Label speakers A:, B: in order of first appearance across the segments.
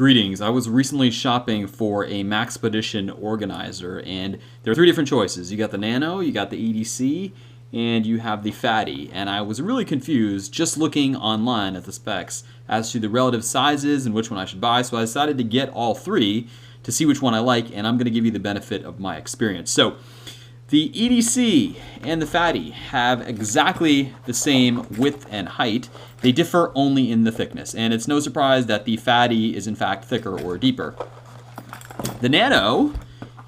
A: Greetings. I was recently shopping for a Maxpedition organizer, and there are three different choices. You got the Nano, you got the EDC, and you have the Fatty. And I was really confused just looking online at the specs as to the relative sizes and which one I should buy, so I decided to get all three to see which one I like, and I'm going to give you the benefit of my experience. So, the EDC and the Fatty have exactly the same width and height. They differ only in the thickness, and it's no surprise that the Fatty is in fact thicker or deeper. The Nano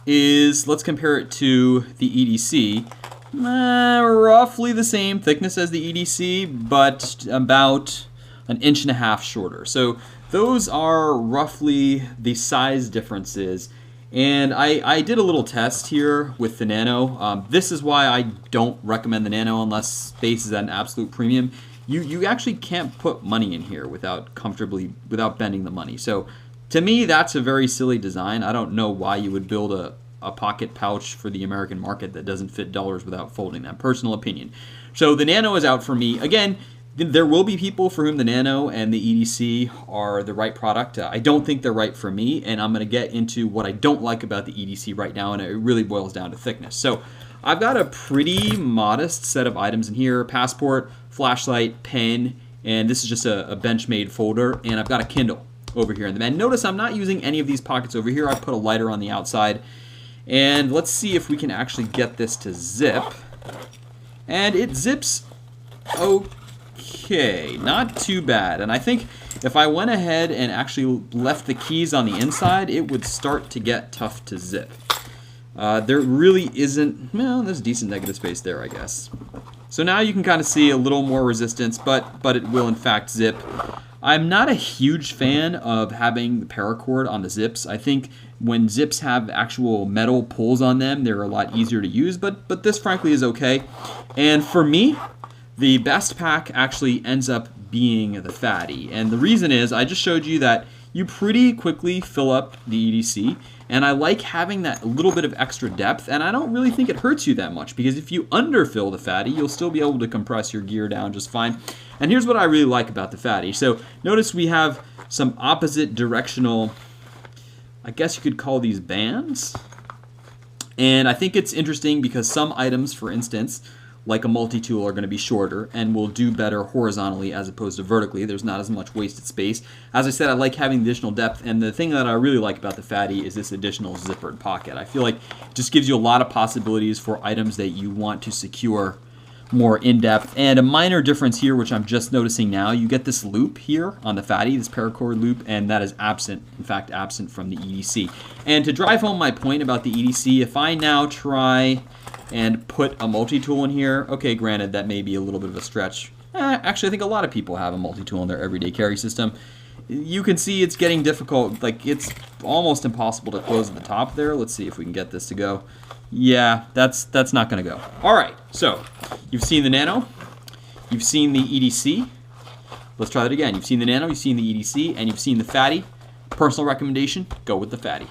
A: is, let's compare it to the EDC, roughly the same thickness as the EDC, but about 1.5 inches shorter. So those are roughly the size differences. And I did a little test here with the Nano. This is why I don't recommend the Nano unless space is at an absolute premium. You actually can't put money in here without bending the money. So to me, that's a very silly design. I don't know why you would build a pocket pouch for the American market that doesn't fit dollars without folding them. Personal opinion. So the Nano is out for me. Again, there will be people for whom the Nano and the EDC are the right product. I don't think they're right for me, and I'm going to get into what I don't like about the EDC right now, and it really boils down to thickness. So I've got a pretty modest set of items in here: passport, flashlight, pen, and this is just a Benchmade folder, and I've got a Kindle over here in the bed. Notice I'm not using any of these pockets over here. I put a lighter on the outside, and let's see if we can actually get this to zip. And it zips okay, not too bad. And I think if I went ahead and actually left the keys on the inside, it would start to get tough to zip. There really isn't, well, there's decent negative space there, I guess. So now you can kind of see a little more resistance, but it will in fact zip. I'm not a huge fan of having the paracord on the zips. I think when zips have actual metal pulls on them, they're a lot easier to use, but this frankly is okay. And for me, the best pack actually ends up being the Fatty. And the reason is, I just showed you that you pretty quickly fill up the EDC, and I like having that little bit of extra depth, and I don't really think it hurts you that much, because if you underfill the Fatty, you'll still be able to compress your gear down just fine. And here's what I really like about the Fatty. So notice we have some opposite directional, I guess you could call these bands. And I think it's interesting because some items, for instance, like a multi-tool, are going to be shorter and will do better horizontally as opposed to vertically. There's not as much wasted space. As I said, I like having the additional depth, and the thing that I really like about the Fatty is this additional zippered pocket. I feel like it just gives you a lot of possibilities for items that you want to secure more in-depth. And a minor difference here, which I'm just noticing now, you get this loop here on the Fatty, this paracord loop, and that is absent, in fact absent from the EDC. And to drive home my point about the EDC, if I now try and put a multi-tool in here, okay, granted, that may be a little bit of a stretch. Actually, I think a lot of people have a multi-tool in their everyday carry system. You can see it's getting difficult. Like, it's almost impossible to close at the top there. Let's see if we can get this to go. Yeah, that's not going to go. All right, so you've seen the Nano, you've seen the EDC. Let's try that again. You've seen the Nano, you've seen the EDC, and you've seen the Fatty. Personal recommendation, go with the Fatty.